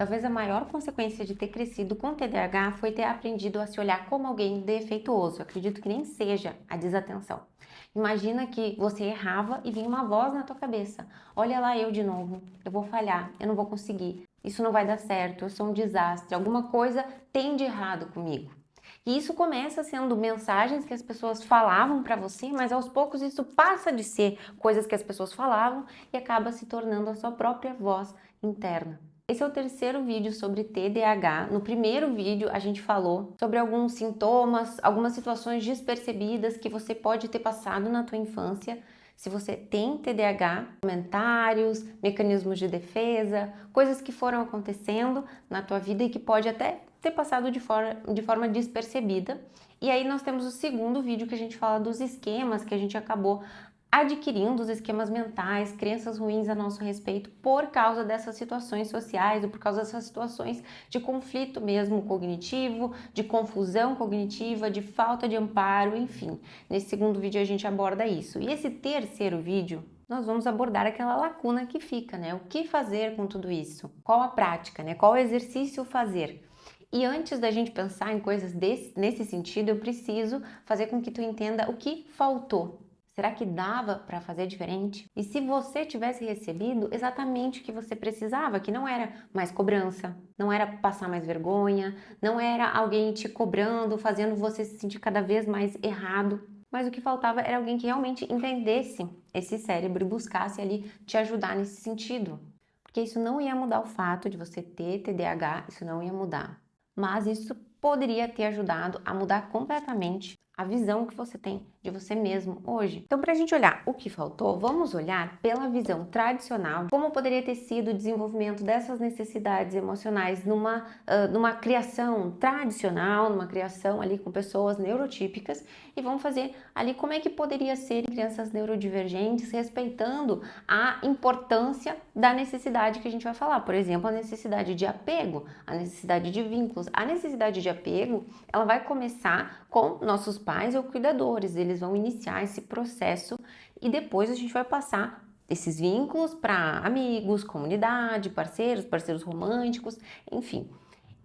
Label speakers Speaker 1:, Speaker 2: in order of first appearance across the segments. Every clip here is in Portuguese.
Speaker 1: Talvez a maior consequência de ter crescido com TDAH foi ter aprendido a se olhar como alguém defeituoso. Eu acredito que nem seja a desatenção. Imagina que você errava e vinha uma voz na tua cabeça. Olha lá eu de novo, eu vou falhar, eu não vou conseguir, isso não vai dar certo, eu sou um desastre, alguma coisa tem de errado comigo. E isso começa sendo mensagens que as pessoas falavam para você, mas aos poucos isso passa de ser coisas que as pessoas falavam e acaba se tornando a sua própria voz interna. Esse é o terceiro vídeo sobre TDAH. No primeiro vídeo a gente falou sobre alguns sintomas, algumas situações despercebidas que você pode ter passado na tua infância. Se você tem TDAH, comentários, mecanismos de defesa, coisas que foram acontecendo na tua vida e que pode até ter passado de forma despercebida. E aí nós temos o segundo vídeo que a gente fala dos esquemas que a gente acabou adquirindo, os esquemas mentais, crenças ruins a nosso respeito por causa dessas situações sociais ou por causa dessas situações de conflito mesmo cognitivo, de confusão cognitiva, de falta de amparo, enfim. Nesse segundo vídeo a gente aborda isso. E esse terceiro vídeo nós vamos abordar aquela lacuna que fica, né? O que fazer com tudo isso? Qual a prática, né? Qual exercício fazer? E antes da gente pensar em coisas nesse sentido, eu preciso fazer com que tu entenda o que faltou. Será que dava para fazer diferente? E se você tivesse recebido exatamente o que você precisava, que não era mais cobrança, não era passar mais vergonha, não era alguém te cobrando, fazendo você se sentir cada vez mais errado, mas o que faltava era alguém que realmente entendesse esse cérebro e buscasse ali te ajudar nesse sentido. Porque isso não ia mudar o fato de você ter TDAH, isso não ia mudar. Mas isso poderia ter ajudado a mudar completamente a visão que você tem de você mesmo hoje. Então, para a gente olhar o que faltou, vamos olhar pela visão tradicional, como poderia ter sido o desenvolvimento dessas necessidades emocionais numa criação tradicional, numa criação ali com pessoas neurotípicas, e vamos fazer ali como é que poderia ser em crianças neurodivergentes, respeitando a importância da necessidade que a gente vai falar. Por exemplo, a necessidade de apego, a necessidade de vínculos. A necessidade de apego, ela vai começar com nossos pais ou cuidadores, eles vão iniciar esse processo e depois a gente vai passar esses vínculos para amigos, comunidade, parceiros românticos, enfim.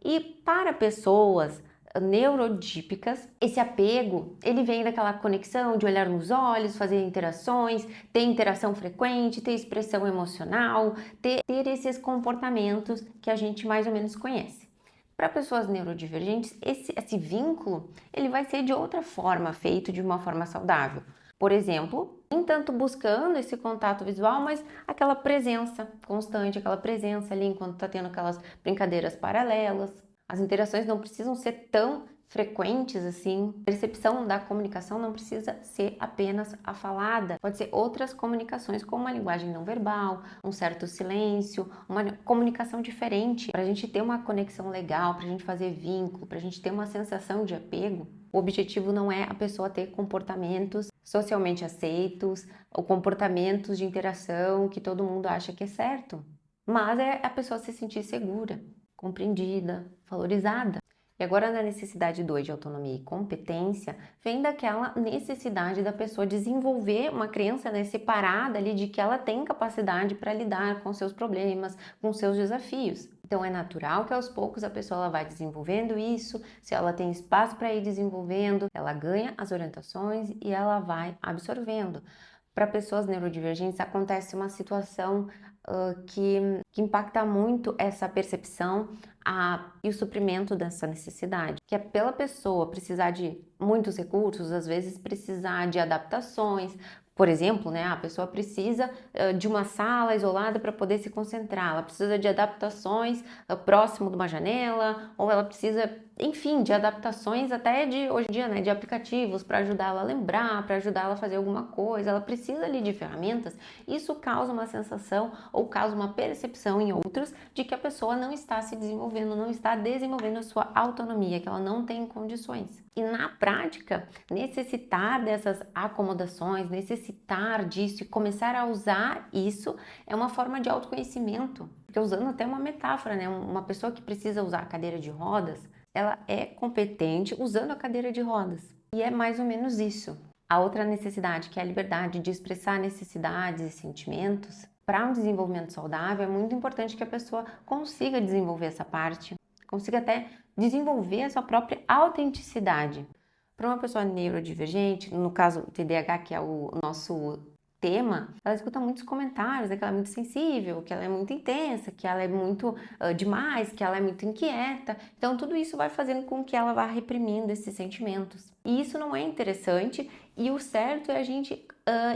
Speaker 1: E para pessoas neurotípicas, esse apego, ele vem daquela conexão de olhar nos olhos, fazer interações, ter interação frequente, ter expressão emocional, ter esses comportamentos que a gente mais ou menos conhece. Para pessoas neurodivergentes, esse vínculo ele vai ser de outra forma, feito de uma forma saudável. Por exemplo, nem tanto buscando esse contato visual, mas aquela presença constante, aquela presença ali enquanto está tendo aquelas brincadeiras paralelas. As interações não precisam ser tão frequentes assim. A percepção da comunicação não precisa ser apenas a falada. Pode ser outras comunicações, como uma linguagem não verbal, um certo silêncio, uma comunicação diferente. Para a gente ter uma conexão legal, para a gente fazer vínculo, para a gente ter uma sensação de apego, o objetivo não é a pessoa ter comportamentos socialmente aceitos ou comportamentos de interação que todo mundo acha que é certo, mas é a pessoa se sentir segura, compreendida, valorizada. E agora na necessidade 2 de autonomia e competência, vem daquela necessidade da pessoa desenvolver uma crença, né, separada ali de que ela tem capacidade para lidar com seus problemas, com seus desafios. Então é natural que aos poucos a pessoa ela vai desenvolvendo isso, se ela tem espaço para ir desenvolvendo, ela ganha as orientações e ela vai absorvendo. Para pessoas neurodivergentes acontece uma situação que impacta muito essa percepção e o suprimento dessa necessidade, que é pela pessoa precisar de muitos recursos, às vezes precisar de adaptações. Por exemplo, né, a pessoa precisa de uma sala isolada para poder se concentrar, ela precisa de adaptações próximo de uma janela, ou ela precisa, enfim, de adaptações até de hoje em dia, né, de aplicativos para ajudá-la a lembrar, para ajudá-la a fazer alguma coisa, ela precisa ali de ferramentas. Isso causa uma sensação ou causa uma percepção em outros de que a pessoa não está se desenvolvendo, não está desenvolvendo a sua autonomia, que ela não tem condições. E na prática, necessitar dessas acomodações, necessitar disso e começar a usar isso é uma forma de autoconhecimento. Porque usando até uma metáfora, né? Uma pessoa que precisa usar a cadeira de rodas, ela é competente usando a cadeira de rodas. E é mais ou menos isso. A outra necessidade, que é a liberdade de expressar necessidades e sentimentos, Para um desenvolvimento saudável, é muito importante que a pessoa consiga desenvolver essa parte, consiga até desenvolver a sua própria autenticidade. Para uma pessoa neurodivergente, no caso o TDAH, que é o nosso tema, ela escuta muitos comentários, que ela é muito sensível, que ela é muito intensa, que ela é muito demais, que ela é muito inquieta. Então tudo isso vai fazendo com que ela vá reprimindo esses sentimentos. E isso não é interessante, e o certo é a gente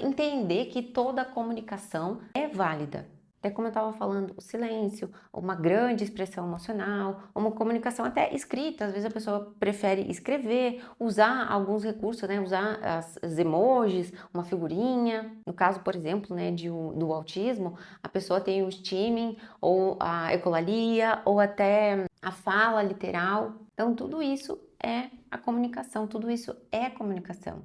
Speaker 1: entender que toda comunicação é válida. Até como eu estava falando, o silêncio, uma grande expressão emocional, uma comunicação até escrita. Às vezes a pessoa prefere escrever, usar alguns recursos, né? Usar as emojis, uma figurinha. No caso, por exemplo, né, do autismo, a pessoa tem o stimming, ou a ecolalia, ou até a fala literal. Então, tudo isso é a comunicação, tudo isso é comunicação.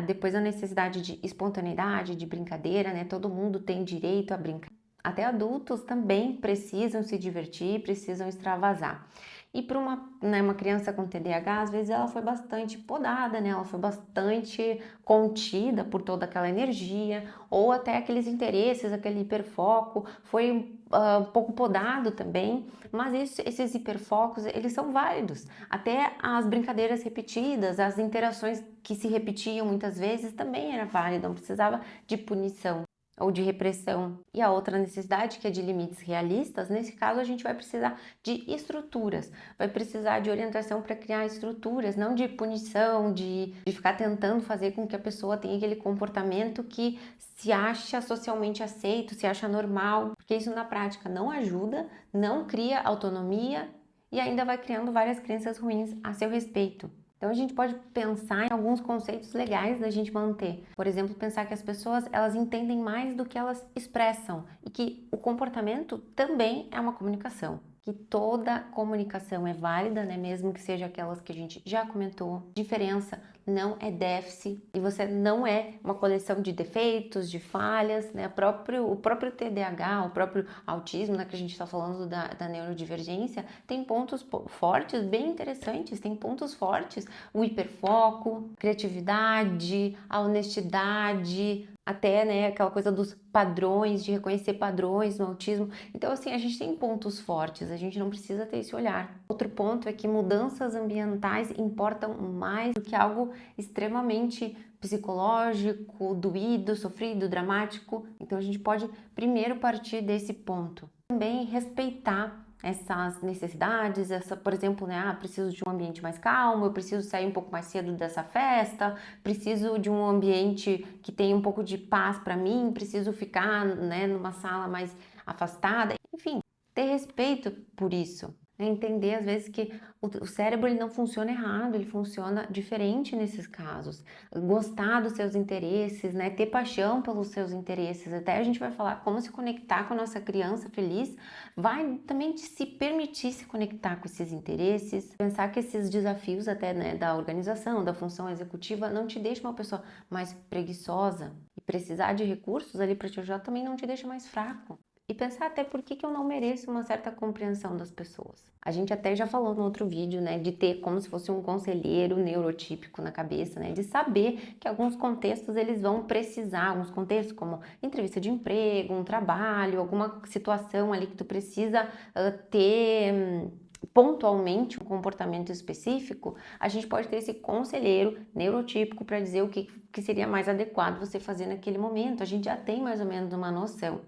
Speaker 1: Depois a necessidade de espontaneidade, de brincadeira, né? Todo mundo tem direito a brincar. Até adultos também precisam se divertir, precisam extravasar. E para uma criança com TDAH, às vezes ela foi bastante podada, né? Ela foi bastante contida por toda aquela energia, ou até aqueles interesses, aquele hiperfoco, foi um pouco podado também, mas esses hiperfocos, eles são válidos. Até as brincadeiras repetidas, as interações que se repetiam muitas vezes também era válido, não precisava de punição ou de repressão. E a outra necessidade, que é de limites realistas, nesse caso a gente vai precisar de estruturas, vai precisar de orientação para criar estruturas, não de punição, de ficar tentando fazer com que a pessoa tenha aquele comportamento que se acha socialmente aceito, se acha normal, porque isso na prática não ajuda, não cria autonomia e ainda vai criando várias crenças ruins a seu respeito. Então a gente pode pensar em alguns conceitos legais da gente manter. Por exemplo, pensar que as pessoas elas entendem mais do que elas expressam e que o comportamento também é uma comunicação. Que toda comunicação é válida, né? Mesmo que seja aquelas que a gente já comentou. Diferença não é déficit e você não é uma coleção de defeitos, de falhas, né? O próprio TDAH, o próprio autismo, né, que a gente está falando da neurodivergência, tem pontos fortes, bem interessantes, tem pontos fortes, o hiperfoco, criatividade, a honestidade, até, né, aquela coisa dos padrões, de reconhecer padrões no autismo. Então, assim, a gente tem pontos fortes, a gente não precisa ter esse olhar. Outro ponto é que mudanças ambientais importam mais do que algo extremamente psicológico, doído, sofrido, dramático. Então, a gente pode primeiro partir desse ponto. Também respeitar essas necessidades, por exemplo, né, preciso de um ambiente mais calmo, eu preciso sair um pouco mais cedo dessa festa, preciso de um ambiente que tenha um pouco de paz para mim, preciso ficar, né, numa sala mais afastada, enfim, ter respeito por isso. Entender às vezes que o cérebro ele não funciona errado, ele funciona diferente nesses casos. Gostar dos seus interesses, né? Ter paixão pelos seus interesses. Até a gente vai falar como se conectar com a nossa criança feliz, vai também se permitir se conectar com esses interesses. Pensar que esses desafios até, né, da organização, da função executiva não te deixam uma pessoa mais preguiçosa. E precisar de recursos ali para te ajudar também não te deixa mais fraco. E pensar até por que eu não mereço uma certa compreensão das pessoas. A gente até já falou no outro vídeo, né, de ter como se fosse um conselheiro neurotípico na cabeça, né, de saber que alguns contextos eles vão precisar, alguns contextos como entrevista de emprego, um trabalho, alguma situação ali que tu precisa ter pontualmente um comportamento específico, a gente pode ter esse conselheiro neurotípico para dizer o que seria mais adequado você fazer naquele momento. A gente já tem mais ou menos uma noção.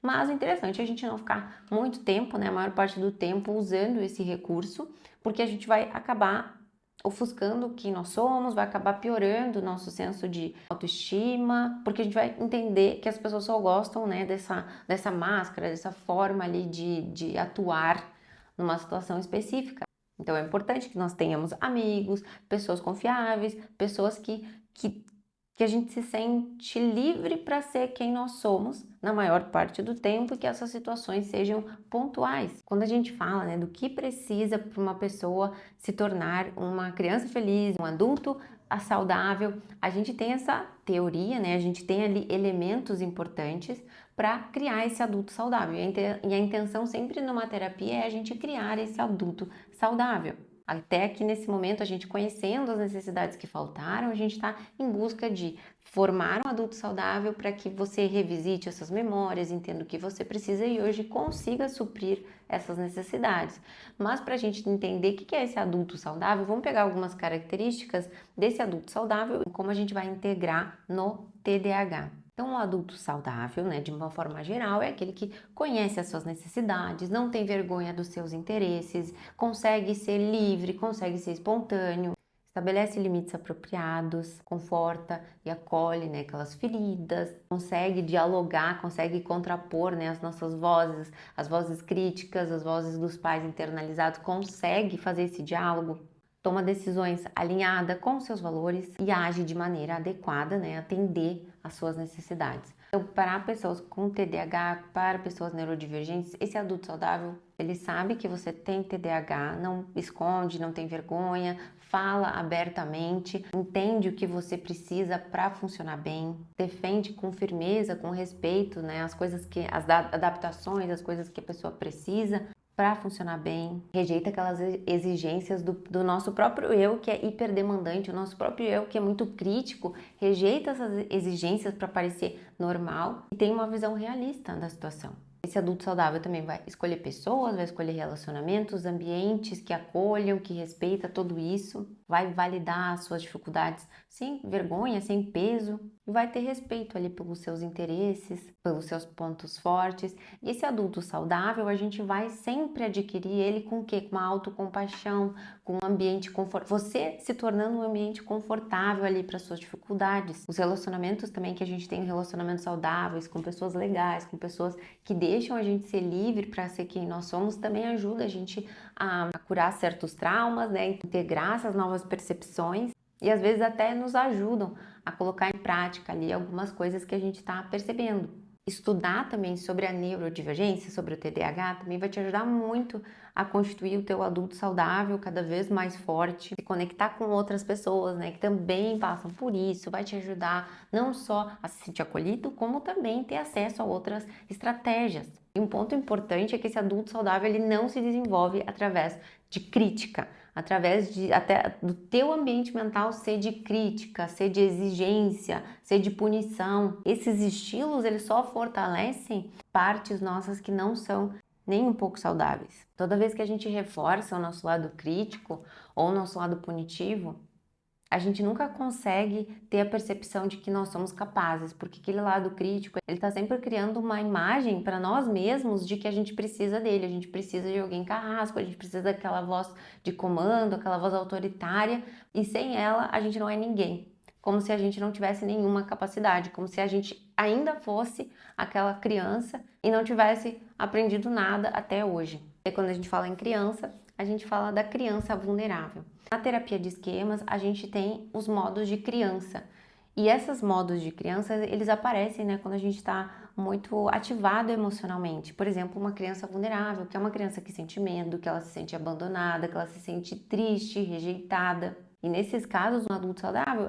Speaker 1: Mas o interessante é a gente não ficar muito tempo, né, a maior parte do tempo usando esse recurso, porque a gente vai acabar ofuscando quem nós somos, vai acabar piorando o nosso senso de autoestima, porque a gente vai entender que as pessoas só gostam, né, dessa máscara, dessa forma ali de atuar numa situação específica. Então é importante que nós tenhamos amigos, pessoas confiáveis, pessoas que a gente se sente livre para ser quem nós somos na maior parte do tempo e que essas situações sejam pontuais. Quando a gente fala, né, do que precisa para uma pessoa se tornar uma criança feliz, um adulto saudável, a gente tem essa teoria, né, a gente tem ali elementos importantes para criar esse adulto saudável. E a intenção sempre numa terapia é a gente criar esse adulto saudável. Até aqui nesse momento, a gente conhecendo as necessidades que faltaram, a gente está em busca de formar um adulto saudável para que você revisite essas memórias, entenda o que você precisa e hoje consiga suprir essas necessidades. Mas para a gente entender o que é esse adulto saudável, vamos pegar algumas características desse adulto saudável e como a gente vai integrar no TDAH. Então, o adulto saudável, né, de uma forma geral, é aquele que conhece as suas necessidades, não tem vergonha dos seus interesses, consegue ser livre, consegue ser espontâneo, estabelece limites apropriados, conforta e acolhe, né, aquelas feridas, consegue dialogar, consegue contrapor, né, as nossas vozes, as vozes críticas, as vozes dos pais internalizados, consegue fazer esse diálogo, toma decisões alinhadas com seus valores e age de maneira adequada, né, atender às suas necessidades. Então, para pessoas com TDAH, para pessoas neurodivergentes, esse adulto saudável, ele sabe que você tem TDAH, não esconde, não tem vergonha, fala abertamente, entende o que você precisa para funcionar bem, defende com firmeza, com respeito, né, as adaptações, as coisas que a pessoa precisa para funcionar bem, rejeita aquelas exigências do nosso próprio eu que é hiperdemandante, o nosso próprio eu que é muito crítico, rejeita essas exigências para parecer normal e tem uma visão realista da situação. Esse adulto saudável também vai escolher pessoas, vai escolher relacionamentos, ambientes que acolham, que respeitam tudo isso, vai validar as suas dificuldades sem vergonha, sem peso e vai ter respeito ali pelos seus interesses, pelos seus pontos fortes. E esse adulto saudável, a gente vai sempre adquirir ele com o quê? Com uma autocompaixão, com um ambiente confortável, você se tornando um ambiente confortável ali para suas dificuldades. Os relacionamentos também que a gente tem, relacionamentos saudáveis, com pessoas legais, com pessoas que deixam a gente ser livre para ser quem nós somos, também ajuda a gente a curar certos traumas, né? Integrar essas novas percepções e às vezes até nos ajudam a colocar em prática ali algumas coisas que a gente está percebendo. Estudar também sobre a neurodivergência, sobre o TDAH, também vai te ajudar muito a constituir o teu adulto saudável cada vez mais forte, se conectar com outras pessoas, né, que também passam por isso, vai te ajudar não só a se sentir acolhido, como também ter acesso a outras estratégias. E um ponto importante é que esse adulto saudável ele não se desenvolve através de crítica, através de até do teu ambiente mental ser de crítica, ser de exigência, ser de punição. Esses estilos eles só fortalecem partes nossas que não são nem um pouco saudáveis. Toda vez que a gente reforça o nosso lado crítico ou o nosso lado punitivo, a gente nunca consegue ter a percepção de que nós somos capazes, porque aquele lado crítico, ele está sempre criando uma imagem para nós mesmos de que a gente precisa dele, a gente precisa de alguém carrasco, a gente precisa daquela voz de comando, aquela voz autoritária, e sem ela a gente não é ninguém. Como se a gente não tivesse nenhuma capacidade, como se a gente ainda fosse aquela criança e não tivesse aprendido nada até hoje. E quando a gente fala em criança, a gente fala da criança vulnerável. Na terapia de esquemas, a gente tem os modos de criança. E esses modos de criança, eles aparecem, né, quando a gente está muito ativado emocionalmente. Por exemplo, uma criança vulnerável, que é uma criança que sente medo, que ela se sente abandonada, que ela se sente triste, rejeitada. E nesses casos, um adulto saudável,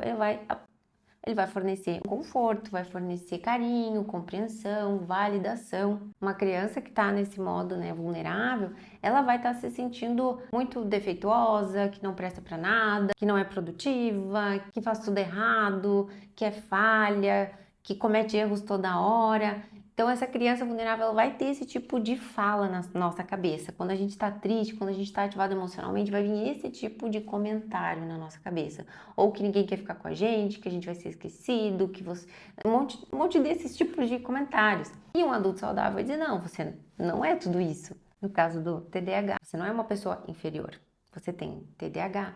Speaker 1: ele vai fornecer conforto, vai fornecer carinho, compreensão, validação. Uma criança que está nesse modo, né, vulnerável, ela vai estar se sentindo muito defeituosa, que não presta para nada, que não é produtiva, que faz tudo errado, que é falha, que comete erros toda hora. Então, essa criança vulnerável ela vai ter esse tipo de fala na nossa cabeça. Quando a gente está triste, quando a gente está ativado emocionalmente, vai vir esse tipo de comentário na nossa cabeça. Ou que ninguém quer ficar com a gente vai ser esquecido, que você... Um monte desses tipos de comentários. E um adulto saudável vai dizer, não, você não é tudo isso. No caso do TDAH, você não é uma pessoa inferior. Você tem TDAH.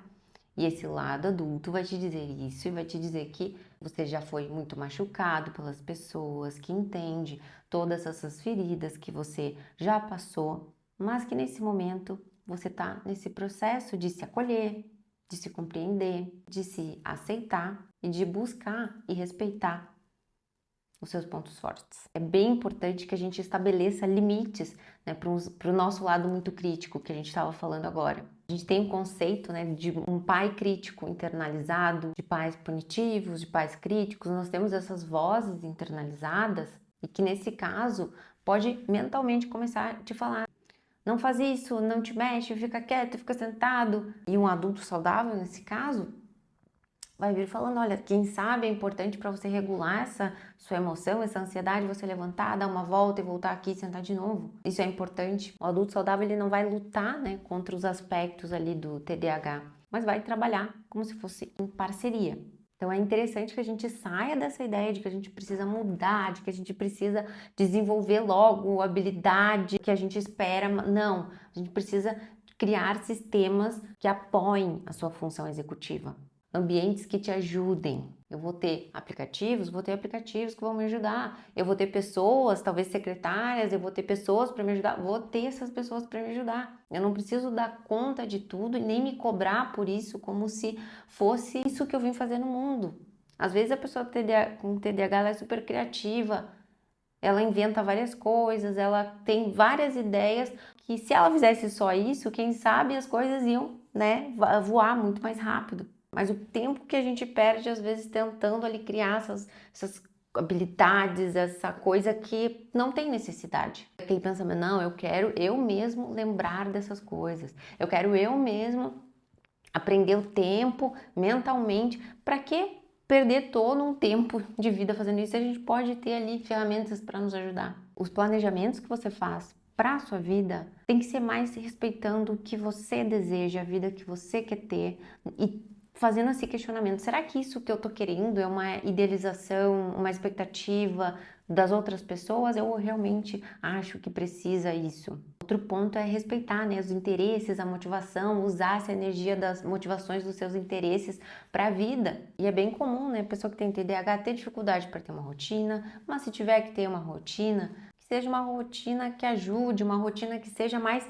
Speaker 1: E esse lado adulto vai te dizer isso e vai te dizer que você já foi muito machucado pelas pessoas, que entende todas essas feridas que você já passou, mas que nesse momento você está nesse processo de se acolher, de se compreender, de se aceitar e de buscar e respeitar os seus pontos fortes. É bem importante que a gente estabeleça limites, né, para o nosso lado muito crítico que a gente estava falando agora. A gente tem um conceito, né, de um pai crítico internalizado, de pais punitivos, de pais críticos. Nós temos essas vozes internalizadas e que nesse caso pode mentalmente começar a te falar: Não faz isso, não te mexe, fica quieto, fica sentado. E um adulto saudável, nesse caso, vai vir falando, olha, quem sabe é importante para você regular essa sua emoção, essa ansiedade, você levantar, dar uma volta e voltar aqui e sentar de novo. Isso é importante. O adulto saudável, ele não vai lutar, né, contra os aspectos ali do TDAH, mas vai trabalhar como se fosse em parceria. Então é interessante que a gente saia dessa ideia de que a gente precisa mudar, de que a gente precisa desenvolver logo a habilidade que a gente espera. Não, a gente precisa criar sistemas que apoiem a sua função executiva. Ambientes que te ajudem. Eu vou ter aplicativos que vão me ajudar. Eu vou ter pessoas, talvez secretárias, eu vou ter pessoas para me ajudar. Vou ter essas pessoas para me ajudar. Eu não preciso dar conta de tudo e nem me cobrar por isso como se fosse isso que eu vim fazer no mundo. Às vezes a pessoa com TDAH ela é super criativa, ela inventa várias coisas, ela tem várias ideias que se ela fizesse só isso, quem sabe as coisas iam, né, voar muito mais rápido. Mas o tempo que a gente perde, às vezes, tentando ali criar essas habilidades, essa coisa que não tem necessidade. Aquele pensamento, não, eu quero eu mesmo lembrar dessas coisas. Eu quero eu mesmo aprender o tempo mentalmente. Para que perder todo um tempo de vida fazendo isso? A gente pode ter ali ferramentas para nos ajudar. Os planejamentos que você faz para a sua vida tem que ser mais respeitando o que você deseja, a vida que você quer ter e fazendo esse questionamento, será que isso que eu tô querendo é uma idealização, uma expectativa das outras pessoas? Eu realmente acho que precisa isso. Outro ponto é respeitar, né, os interesses, a motivação, usar essa energia das motivações dos seus interesses para a vida. E é bem comum, né, a pessoa que tem TDAH ter dificuldade para ter uma rotina, mas se tiver que ter uma rotina, que seja uma rotina que ajude, uma rotina que seja mais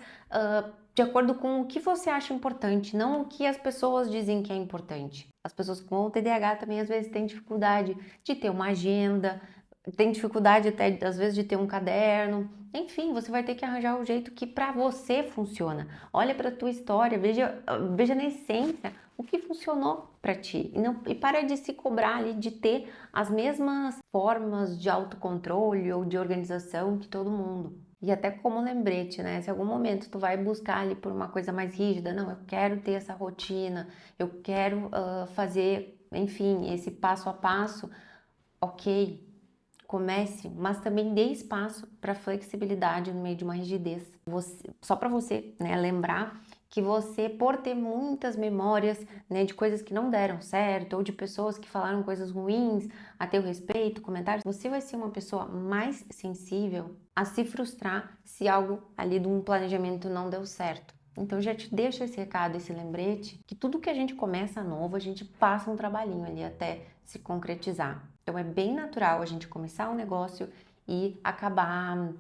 Speaker 1: de acordo com o que você acha importante, não o que as pessoas dizem que é importante. As pessoas com TDAH também às vezes têm dificuldade de ter uma agenda, tem dificuldade até às vezes de ter um caderno. Enfim, você vai ter que arranjar o jeito que para você funciona. Olha para a tua história, veja na essência o que funcionou para ti e para de se cobrar ali de ter as mesmas formas de autocontrole ou de organização que todo mundo. E até como lembrete, né? Se em algum momento tu vai buscar ali por uma coisa mais rígida, não, eu quero ter essa rotina, eu quero fazer, enfim, esse passo a passo, ok, comece, mas também dê espaço para flexibilidade no meio de uma rigidez. Só para você, né, lembrar que você, por ter muitas memórias, né, de coisas que não deram certo ou de pessoas que falaram coisas ruins a teu respeito, comentários, você vai ser uma pessoa mais sensível a se frustrar se algo ali de um planejamento não deu certo. Então já te deixo esse recado, esse lembrete, que tudo que a gente começa novo, a gente passa um trabalhinho ali até se concretizar. Então é bem natural a gente começar um negócio e acabar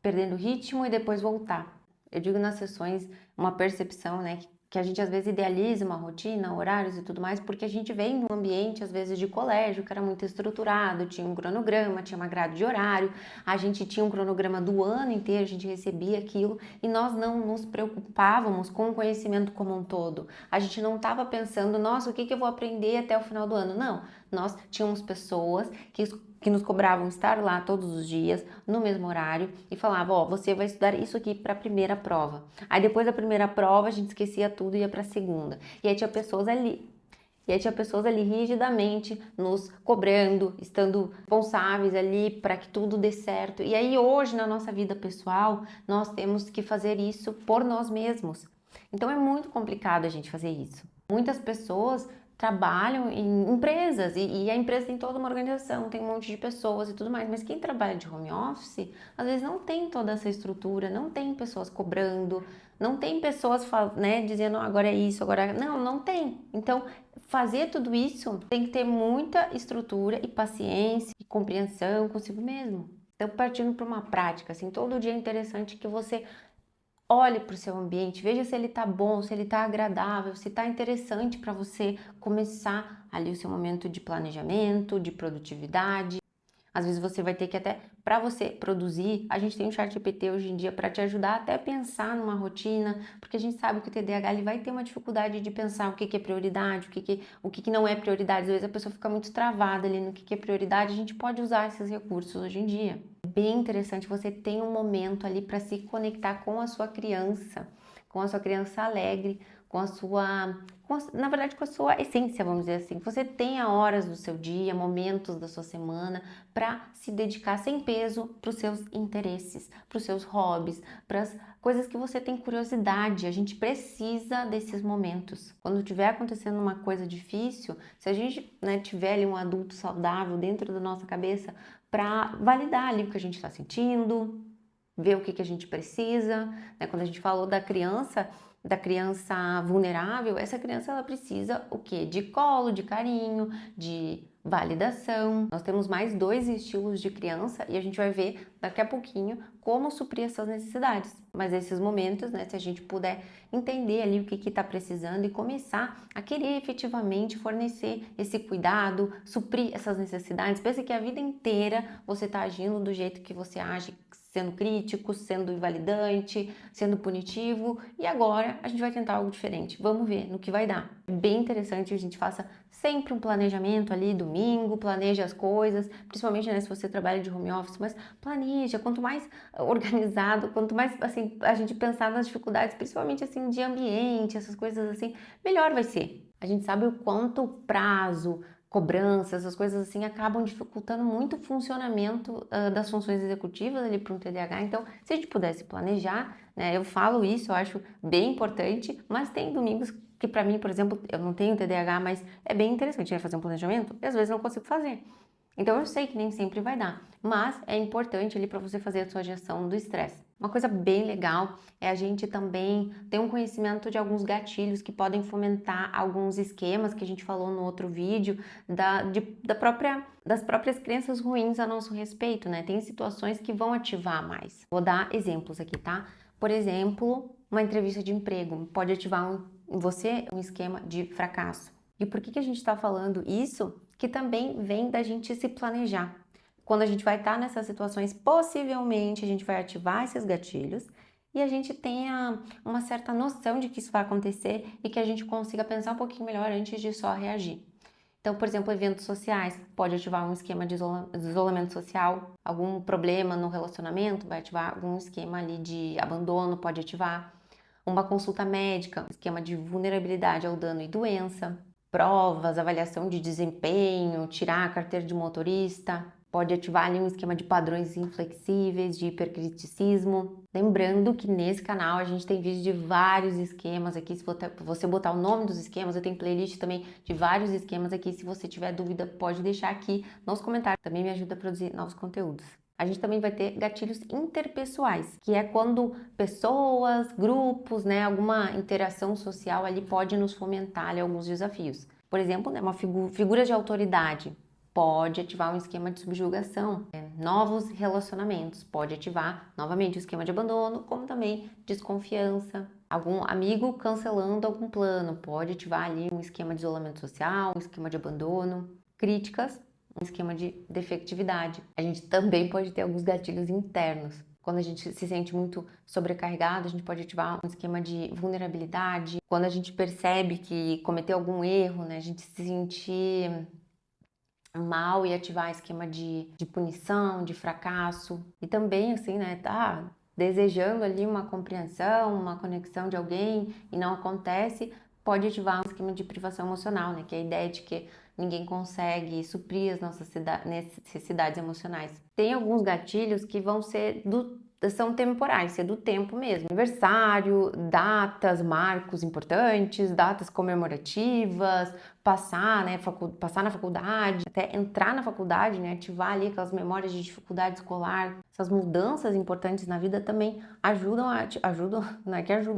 Speaker 1: perdendo o ritmo e depois voltar. Eu digo nas sessões uma percepção, né, que a gente às vezes idealiza uma rotina, horários e tudo mais, porque a gente vem de um ambiente, às vezes, de colégio, que era muito estruturado, tinha um cronograma, tinha uma grade de horário, a gente tinha um cronograma do ano inteiro, a gente recebia aquilo e nós não nos preocupávamos com o conhecimento como um todo. A gente não estava pensando, nossa, o que eu vou aprender até o final do ano? Não, nós tínhamos pessoas que nos cobravam estar lá todos os dias, no mesmo horário, e falavam, ó, você vai estudar isso aqui para a primeira prova. Aí depois da primeira prova, a gente esquecia tudo e ia para a segunda. E aí tinha pessoas ali rigidamente nos cobrando, estando responsáveis ali para que tudo dê certo. E aí hoje na nossa vida pessoal, nós temos que fazer isso por nós mesmos. Então é muito complicado a gente fazer isso. Muitas pessoas trabalham em empresas e a empresa tem toda uma organização, tem um monte de pessoas e tudo mais, mas quem trabalha de home office, às vezes não tem toda essa estrutura, não tem pessoas cobrando, não tem pessoas, né, dizendo agora é isso, agora não tem. Então, fazer tudo isso tem que ter muita estrutura e paciência e compreensão consigo mesmo. Então, partindo para uma prática, assim, todo dia é interessante que você olhe para o seu ambiente, veja se ele está bom, se ele está agradável, se está interessante para você começar ali o seu momento de planejamento, de produtividade. Às vezes você vai ter que até, para você produzir, a gente tem o ChatGPT hoje em dia para te ajudar até a pensar numa rotina, porque a gente sabe que o TDAH ele vai ter uma dificuldade de pensar o que é prioridade, o que não é prioridade. Às vezes a pessoa fica muito travada ali no que é prioridade, a gente pode usar esses recursos hoje em dia. bem interessante, você tem um momento ali para se conectar com a sua criança alegre, na verdade, com a sua essência, vamos dizer assim. Você tenha horas do seu dia, momentos da sua semana para se dedicar sem peso para os seus interesses, para os seus hobbies, para as coisas que você tem curiosidade. A gente precisa desses momentos. Quando estiver acontecendo uma coisa difícil, se a gente, né, tiver ali um adulto saudável dentro da nossa cabeça para validar ali o que a gente está sentindo, ver o que a gente precisa, né? Quando a gente falou da criança vulnerável, essa criança ela precisa o quê? De colo, de carinho, de validação. Nós temos mais 2 estilos de criança e a gente vai ver daqui a pouquinho como suprir essas necessidades. Mas esses momentos, né, se a gente puder entender ali o que está precisando e começar a querer efetivamente fornecer esse cuidado, suprir essas necessidades. Pensa que a vida inteira você está agindo do jeito que você age, sendo crítico, sendo invalidante, sendo punitivo, e agora a gente vai tentar algo diferente. Vamos ver no que vai dar. É bem interessante que a gente faça sempre um planejamento ali, domingo, planeje as coisas, principalmente, né, se você trabalha de home office, mas planeja, quanto mais organizado, quanto mais, assim, a gente pensar nas dificuldades, principalmente, assim, de ambiente, essas coisas assim, melhor vai ser. A gente sabe o quanto o prazo, cobrança, essas coisas assim, acabam dificultando muito o funcionamento das funções executivas ali para um TDAH. Então, se a gente pudesse planejar, né, eu falo isso, eu acho bem importante, mas tem domingos que para mim, por exemplo, eu não tenho TDAH, mas é bem interessante, né, fazer um planejamento e às vezes não consigo fazer. Então eu sei que nem sempre vai dar, mas é importante ali para você fazer a sua gestão do estresse. Uma coisa bem legal é a gente também ter um conhecimento de alguns gatilhos que podem fomentar alguns esquemas que a gente falou no outro vídeo das próprias crenças ruins a nosso respeito, né? Tem situações que vão ativar mais. Vou dar exemplos aqui, tá? Por exemplo, uma entrevista de emprego pode ativar em você um esquema de fracasso. E por que a gente está falando isso? Que também vem da gente se planejar. Quando a gente vai estar nessas situações, possivelmente a gente vai ativar esses gatilhos e a gente tenha uma certa noção de que isso vai acontecer e que a gente consiga pensar um pouquinho melhor antes de só reagir. Então, por exemplo, eventos sociais pode ativar um esquema de isolamento social, algum problema no relacionamento vai ativar algum esquema ali de abandono, pode ativar uma consulta médica, esquema de vulnerabilidade ao dano e doença, provas, avaliação de desempenho, tirar a carteira de motorista, pode ativar ali um esquema de padrões inflexíveis, de hipercriticismo. Lembrando que nesse canal a gente tem vídeo de vários esquemas aqui, se você botar o nome dos esquemas, eu tenho playlist também de vários esquemas aqui, se você tiver dúvida pode deixar aqui nos comentários, também me ajuda a produzir novos conteúdos. A gente também vai ter gatilhos interpessoais, que é quando pessoas, grupos, né, alguma interação social ali pode nos fomentar ali, alguns desafios. Por exemplo, né, uma figura de autoridade pode ativar um esquema de subjugação. Novos relacionamentos pode ativar novamente o esquema de abandono, como também desconfiança. Algum amigo cancelando algum plano pode ativar ali um esquema de isolamento social, um esquema de abandono. Críticas, um esquema de defectividade. A gente também pode ter alguns gatilhos internos. Quando a gente se sente muito sobrecarregado, a gente pode ativar um esquema de vulnerabilidade. Quando a gente percebe que cometeu algum erro, né, a gente se sentir mal e ativar esquema de punição, de fracasso. E também, assim, né, tá desejando ali uma compreensão, uma conexão de alguém e não acontece, pode ativar um esquema de privação emocional, né, que é a ideia de que ninguém consegue suprir as nossas necessidades emocionais. Tem alguns gatilhos que são temporais, é do tempo mesmo. Aniversário, datas, marcos importantes, datas comemorativas, passar na faculdade, até entrar na faculdade, né, ativar ali aquelas memórias de dificuldade escolar. Essas mudanças importantes na vida também não é que ajudam,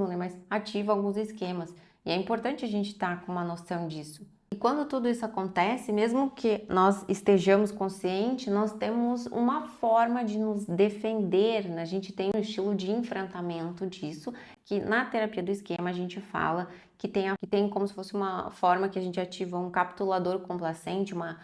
Speaker 1: né, mas ativam alguns esquemas. E é importante a gente estar com uma noção disso. E quando tudo isso acontece, mesmo que nós estejamos conscientes, nós temos uma forma de nos defender, né? A gente tem um estilo de enfrentamento disso, que na terapia do esquema a gente fala que tem como se fosse uma forma que a gente ativa um captulador complacente, uma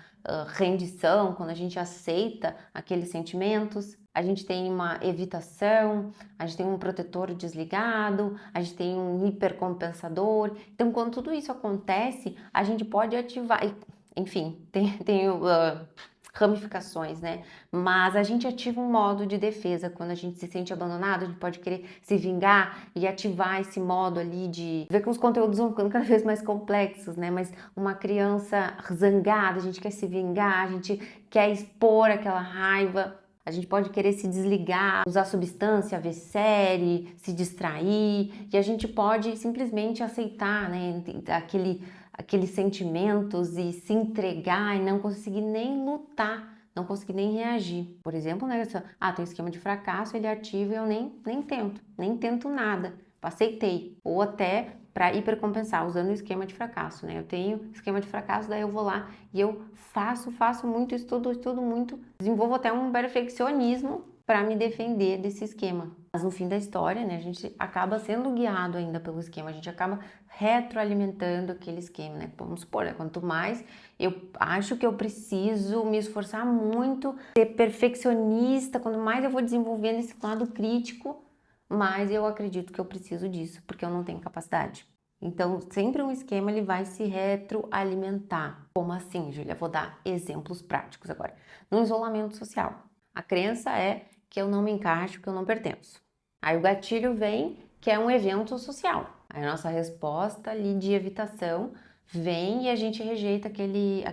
Speaker 1: rendição, quando a gente aceita aqueles sentimentos. A gente tem uma evitação, a gente tem um protetor desligado, a gente tem um hipercompensador. Então, quando tudo isso acontece, a gente pode ativar, enfim, ramificações, né? Mas a gente ativa um modo de defesa quando a gente se sente abandonado, a gente pode querer se vingar e ativar esse modo ali de ver que os conteúdos vão ficando cada vez mais complexos, né? Mas uma criança zangada, a gente quer se vingar, a gente quer expor aquela raiva. A gente pode querer se desligar, usar substância, ver série, se distrair, e a gente pode simplesmente aceitar, né, aqueles sentimentos e se entregar e não conseguir nem lutar, não conseguir nem reagir. Por exemplo, né, tem um esquema de fracasso, ele ativa e eu nem tento nada, aceitei. Ou até para hipercompensar, usando o esquema de fracasso, né? Eu tenho esquema de fracasso, daí eu vou lá e eu faço muito, estudo muito, desenvolvo até um perfeccionismo para me defender desse esquema. Mas no fim da história, né, a gente acaba sendo guiado ainda pelo esquema, a gente acaba retroalimentando aquele esquema, né? Vamos supor, né, quanto mais eu acho que eu preciso me esforçar muito, ser perfeccionista, quanto mais eu vou desenvolvendo esse lado crítico, mas eu acredito que eu preciso disso, porque eu não tenho capacidade. Então, sempre um esquema ele vai se retroalimentar. Como assim, Júlia? Vou dar exemplos práticos agora. No isolamento social, a crença é que eu não me encaixo, que eu não pertenço. Aí o gatilho vem, que é um evento social. Aí a nossa resposta ali de evitação vem e a gente rejeita aquele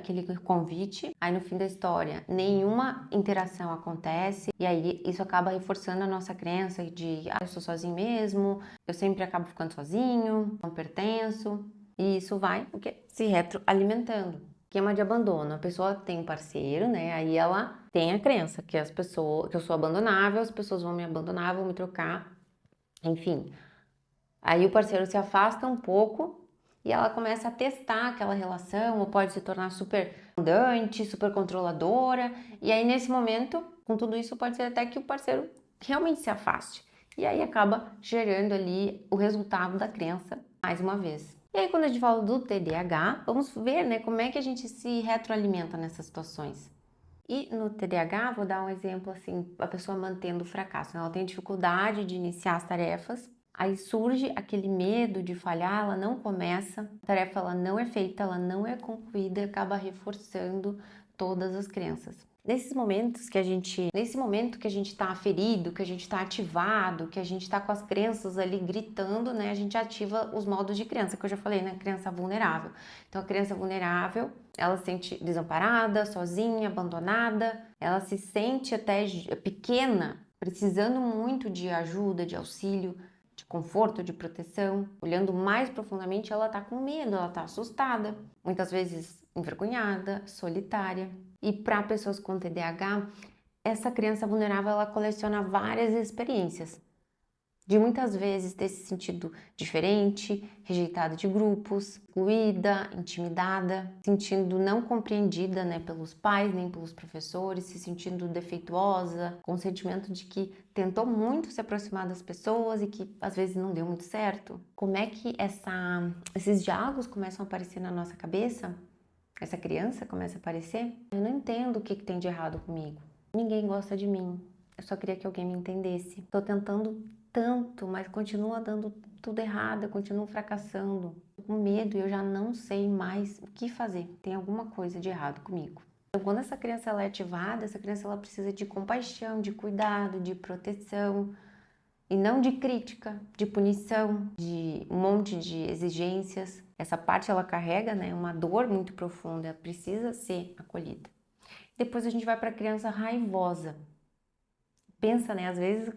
Speaker 1: convite. Aí no fim da história, nenhuma interação acontece e aí isso acaba reforçando a nossa crença de eu sou sozinho mesmo, eu sempre acabo ficando sozinho, não pertenço. E isso vai se retroalimentando. Esquema de abandono. A pessoa tem um parceiro, né? Aí ela tem a crença que que eu sou abandonável, as pessoas vão me abandonar, vão me trocar, enfim. Aí o parceiro se afasta um pouco e ela começa a testar aquela relação, ou pode se tornar super andante, super controladora. E aí nesse momento, com tudo isso, pode ser até que o parceiro realmente se afaste. E aí acaba gerando ali o resultado da crença mais uma vez. E aí quando a gente fala do TDAH, vamos ver, né, como é que a gente se retroalimenta nessas situações. E no TDAH, vou dar um exemplo assim, a pessoa mantendo o fracasso, né? Ela tem dificuldade de iniciar as tarefas, aí surge aquele medo de falhar, ela não começa, a tarefa ela não é feita, ela não é concluída e acaba reforçando todas as crenças. Nesse momento que a gente está ferido, que a gente está ativado, que a gente está com as crenças ali gritando, né? A gente ativa os modos de crença, que eu já falei, né? Crença vulnerável. Então, a crença vulnerável, ela se sente desamparada, sozinha, abandonada, ela se sente até pequena, precisando muito de ajuda, de auxílio, de conforto, de proteção. Olhando mais profundamente, ela tá com medo, ela tá assustada, muitas vezes envergonhada, solitária. E para pessoas com TDAH, essa criança vulnerável, ela coleciona várias experiências. De muitas vezes ter se sentido diferente, rejeitada de grupos, excluída, intimidada, sentindo não compreendida, né, pelos pais nem pelos professores, se sentindo defeituosa, com o sentimento de que tentou muito se aproximar das pessoas e que às vezes não deu muito certo. Como é que esses diálogos começam a aparecer na nossa cabeça? Essa criança começa a aparecer? Eu não entendo o que tem de errado comigo. Ninguém gosta de mim. Eu só queria que alguém me entendesse. Estou tentando tanto, mas continua dando tudo errado, eu continuo fracassando. Tô com medo e eu já não sei mais o que fazer. Tem alguma coisa de errado comigo. Então, quando essa criança ela é ativada, essa criança ela precisa de compaixão, de cuidado, de proteção e não de crítica, de punição, de um monte de exigências. Essa parte ela carrega, né, uma dor muito profunda, ela precisa ser acolhida. Depois a gente vai para a criança raivosa. Pensa, né? Às vezes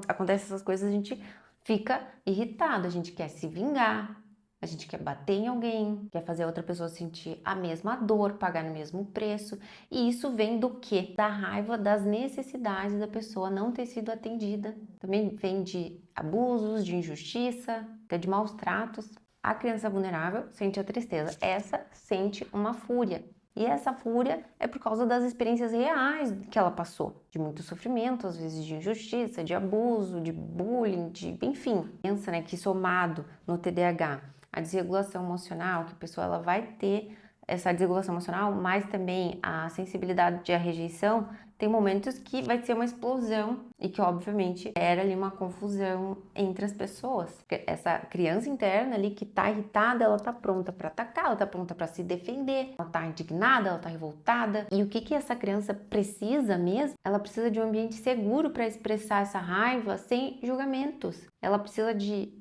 Speaker 1: acontecem essas coisas, a gente fica irritado, a gente quer se vingar, a gente quer bater em alguém, quer fazer a outra pessoa sentir a mesma dor, pagar o mesmo preço. E isso vem do quê? Da raiva das necessidades da pessoa não ter sido atendida. Também vem de abusos, de injustiça, até de maus tratos. A criança vulnerável sente a tristeza, essa sente uma fúria. E essa fúria é por causa das experiências reais que ela passou, de muito sofrimento, às vezes de injustiça, de abuso, de bullying, enfim. Pensa, né, que somado no TDAH, a desregulação emocional, que a pessoa ela vai ter essa desregulação emocional, mas também a sensibilidade à rejeição, Tem momentos que vai ser uma explosão e que, obviamente, era ali uma confusão entre as pessoas. Essa criança interna ali que tá irritada, ela tá pronta para atacar, ela tá pronta para se defender, ela tá indignada, ela tá revoltada. E o que essa criança precisa mesmo? Ela precisa de um ambiente seguro para expressar essa raiva sem julgamentos. Ela precisa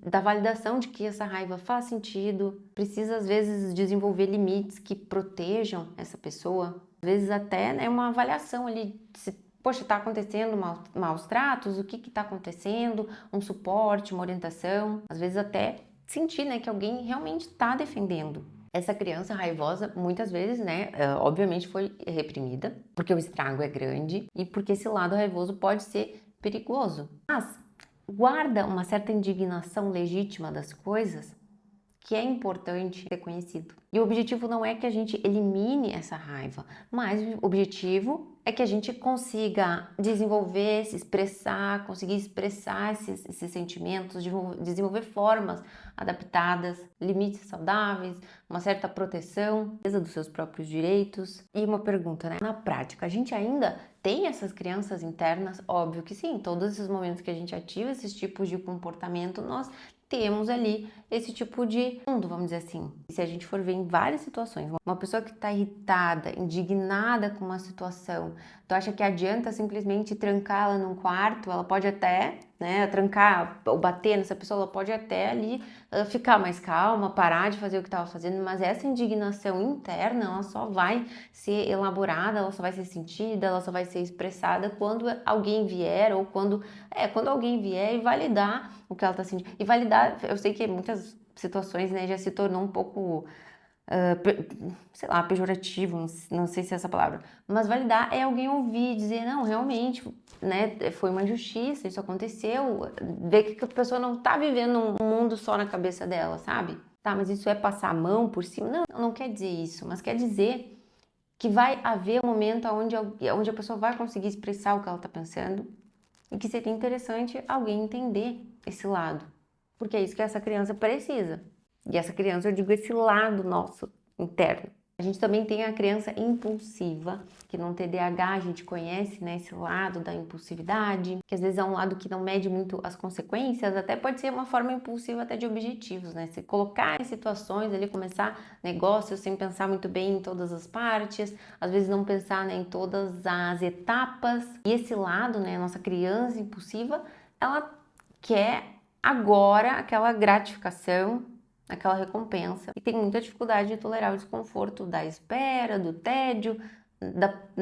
Speaker 1: da validação de que essa raiva faz sentido, precisa às vezes desenvolver limites que protejam essa pessoa. Às vezes até, né, uma avaliação ali, se, poxa, está acontecendo maus tratos, o que está acontecendo, um suporte, uma orientação, às vezes até sentir, né, que alguém realmente está defendendo. Essa criança raivosa, muitas vezes, né, obviamente foi reprimida, porque o estrago é grande e porque esse lado raivoso pode ser perigoso. Mas guarda uma certa indignação legítima das coisas que é importante ser conhecido. E o objetivo não é que a gente elimine essa raiva, mas o objetivo é que a gente consiga desenvolver, se expressar, conseguir expressar esses sentimentos, desenvolver formas adaptadas, limites saudáveis, uma certa proteção dos seus próprios direitos. E uma pergunta, né? Na prática, a gente ainda tem essas crianças internas? Óbvio que sim, todos esses momentos que a gente ativa esses tipos de comportamento, nós temos ali esse tipo de mundo, vamos dizer assim. E se a gente for ver em várias situações, uma pessoa que está irritada, indignada com uma situação, tu acha que adianta simplesmente trancá-la num quarto? Ela pode até, né, trancar ou bater nessa pessoa, ela pode até ali ficar mais calma, parar de fazer o que estava fazendo, mas essa indignação interna, ela só vai ser elaborada, ela só vai ser sentida, ela só vai ser expressada quando alguém vier ou quando alguém vier e validar o que ela está sentindo. E validar, eu sei que em muitas situações, né, já se tornou um pouco, sei lá, pejorativo, não sei se é essa palavra, mas validar é alguém ouvir, dizer, não, realmente, né, foi uma injustiça, isso aconteceu, ver que a pessoa não tá vivendo um mundo só na cabeça dela, sabe? Tá, mas isso é passar a mão por cima? Não quer dizer isso, mas quer dizer que vai haver um momento onde a pessoa vai conseguir expressar o que ela está pensando e que seria interessante alguém entender esse lado, porque é isso que essa criança precisa. E essa criança, eu digo esse lado nosso interno. A gente também tem a criança impulsiva, que no TDAH a gente conhece, né, esse lado da impulsividade, que às vezes é um lado que não mede muito as consequências, até pode ser uma forma impulsiva até de objetivos, né? Se colocar em situações ali, começar negócios sem pensar muito bem em todas as partes, às vezes não pensar, né, em todas as etapas. E esse lado, né, nossa criança impulsiva, ela quer agora aquela gratificação, aquela recompensa, e tem muita dificuldade de tolerar o desconforto da espera, do tédio,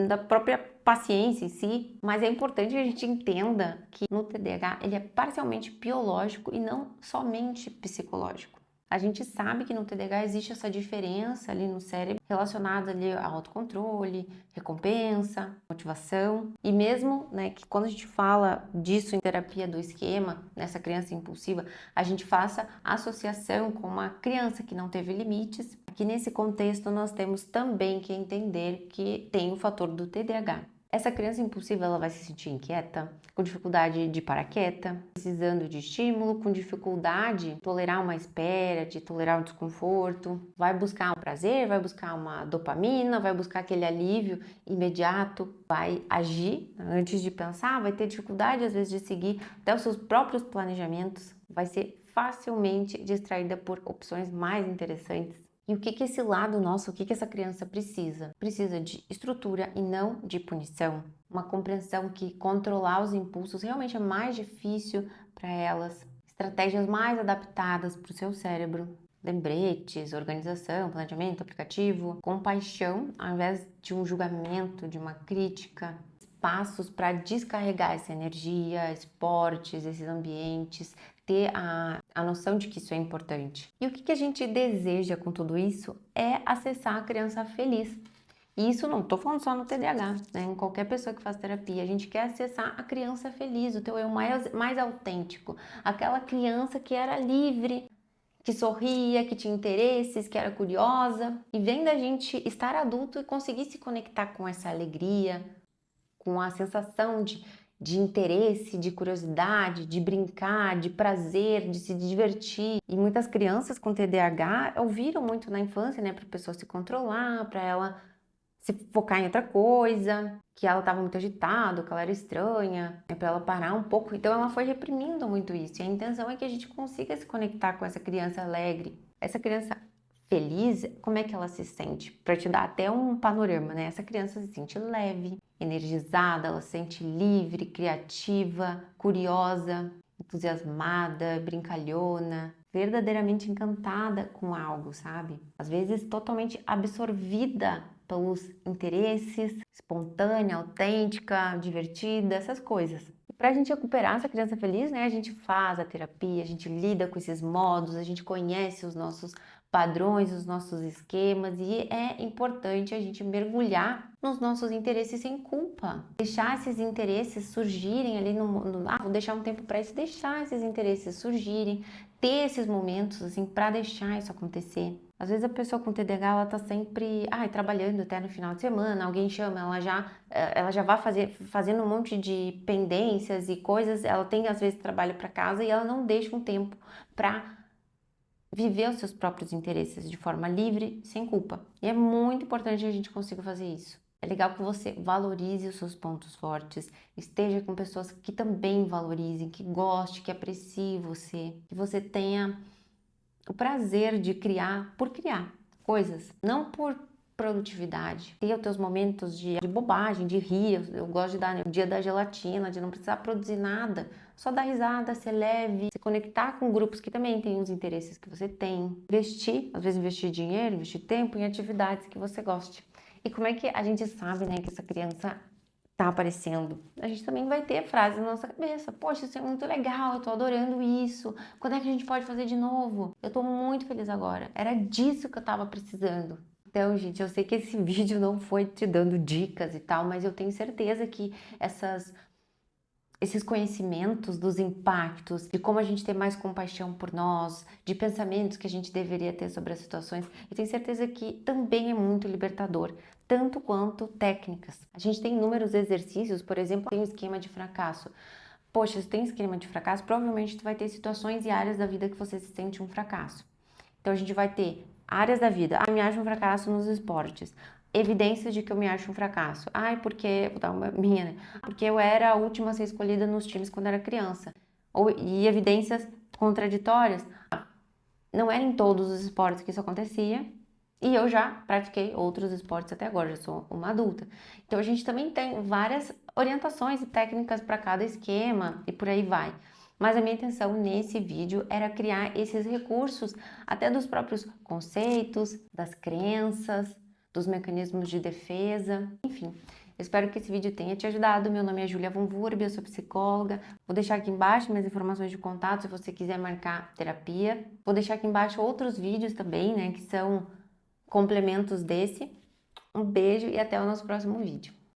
Speaker 1: da própria paciência em si. Mas é importante que a gente entenda que no TDAH ele é parcialmente biológico e não somente psicológico. A gente sabe que no TDAH existe essa diferença ali no cérebro relacionada ali ao autocontrole, recompensa, motivação. E mesmo, né, que quando a gente fala disso em terapia do esquema, nessa criança impulsiva, a gente faça associação com uma criança que não teve limites. Aqui nesse contexto nós temos também que entender que tem o fator do TDAH. Essa criança impulsiva, ela vai se sentir inquieta, com dificuldade de parar quieta, precisando de estímulo, com dificuldade de tolerar uma espera, de tolerar um desconforto, vai buscar um prazer, vai buscar uma dopamina, vai buscar aquele alívio imediato, vai agir antes de pensar, vai ter dificuldade às vezes de seguir até os seus próprios planejamentos, vai ser facilmente distraída por opções mais interessantes. E o que esse lado nosso, o que essa criança precisa? Precisa de estrutura e não de punição. Uma compreensão que controlar os impulsos realmente é mais difícil para elas. Estratégias mais adaptadas para o seu cérebro. Lembretes, organização, planejamento, aplicativo. Compaixão, ao invés de um julgamento, de uma crítica. Passos para descarregar essa energia, esportes, esses ambientes, ter a noção de que isso é importante. E o que a gente deseja com tudo isso é acessar a criança feliz. E isso não estou falando só no TDAH, né? Em qualquer pessoa que faz terapia, a gente quer acessar a criança feliz, o teu eu mais autêntico, aquela criança que era livre, que sorria, que tinha interesses, que era curiosa. E vendo a gente estar adulto e conseguir se conectar com essa alegria, com a sensação de interesse, de curiosidade, de brincar, de prazer, de se divertir. E muitas crianças com TDAH ouviram muito na infância, né, para a pessoa se controlar, para ela se focar em outra coisa, que ela estava muito agitada, que ela era estranha, é para ela parar um pouco. Então ela foi reprimindo muito isso. E a intenção é que a gente consiga se conectar com essa criança alegre, essa criança feliz. Como é que ela se sente? Para te dar até um panorama, né? Essa criança se sente leve, energizada, ela se sente livre, criativa, curiosa, entusiasmada, brincalhona, verdadeiramente encantada com algo, sabe? Às vezes totalmente absorvida pelos interesses, espontânea, autêntica, divertida, essas coisas. E para a gente recuperar essa criança feliz, né, a gente faz a terapia, a gente lida com esses modos, a gente conhece os nossos padrões, os nossos esquemas, e é importante a gente mergulhar nos nossos interesses sem culpa. Deixar esses interesses surgirem ali vou deixar um tempo para isso, deixar esses interesses surgirem, ter esses momentos assim para deixar isso acontecer. Às vezes a pessoa com TDAH, ela tá sempre trabalhando até no final de semana, alguém chama, ela já vai fazendo um monte de pendências e coisas, ela tem às vezes trabalho para casa e ela não deixa um tempo para viver os seus próprios interesses de forma livre, sem culpa. E é muito importante que a gente consiga fazer isso. É legal que você valorize os seus pontos fortes, esteja com pessoas que também valorizem, que gostem, que apreciem você, que você tenha o prazer de criar por criar coisas, não por produtividade. Ter os teus momentos de bobagem, de rir. Eu gosto de dar, né, o dia da gelatina, de não precisar produzir nada, só dar risada, ser leve, se conectar com grupos que também têm os interesses que você tem. Investir, às vezes investir dinheiro, investir tempo em atividades que você goste. E como é que a gente sabe, né, que essa criança tá aparecendo? A gente também vai ter frases na nossa cabeça. Poxa, isso é muito legal, eu tô adorando isso. Quando é que a gente pode fazer de novo? Eu tô muito feliz agora. Era disso que eu tava precisando. Então, gente, eu sei que esse vídeo não foi te dando dicas e tal, mas eu tenho certeza que esses conhecimentos dos impactos, de como a gente ter mais compaixão por nós, de pensamentos que a gente deveria ter sobre as situações, eu tenho certeza que também é muito libertador, tanto quanto técnicas. A gente tem inúmeros exercícios, por exemplo, tem o esquema de fracasso. Poxa, se tem esquema de fracasso, provavelmente tu vai ter situações e áreas da vida que você se sente um fracasso. Então a gente vai ter áreas da vida. Eu me acho um fracasso nos esportes. Evidências de que eu me acho um fracasso. Porque, vou dar uma minha, né? Porque eu era a última a ser escolhida nos times quando era criança. E evidências contraditórias. Não era em todos os esportes que isso acontecia. E eu já pratiquei outros esportes até agora, já sou uma adulta. Então a gente também tem várias orientações e técnicas para cada esquema e por aí vai. Mas a minha intenção nesse vídeo era criar esses recursos, até dos próprios conceitos, das crenças, dos mecanismos de defesa, enfim. Eu espero que esse vídeo tenha te ajudado. Meu nome é Júlia Von Wurb, eu sou psicóloga. Vou deixar aqui embaixo minhas informações de contato se você quiser marcar terapia. Vou deixar aqui embaixo outros vídeos também, né, que são complementos desse. Um beijo e até o nosso próximo vídeo.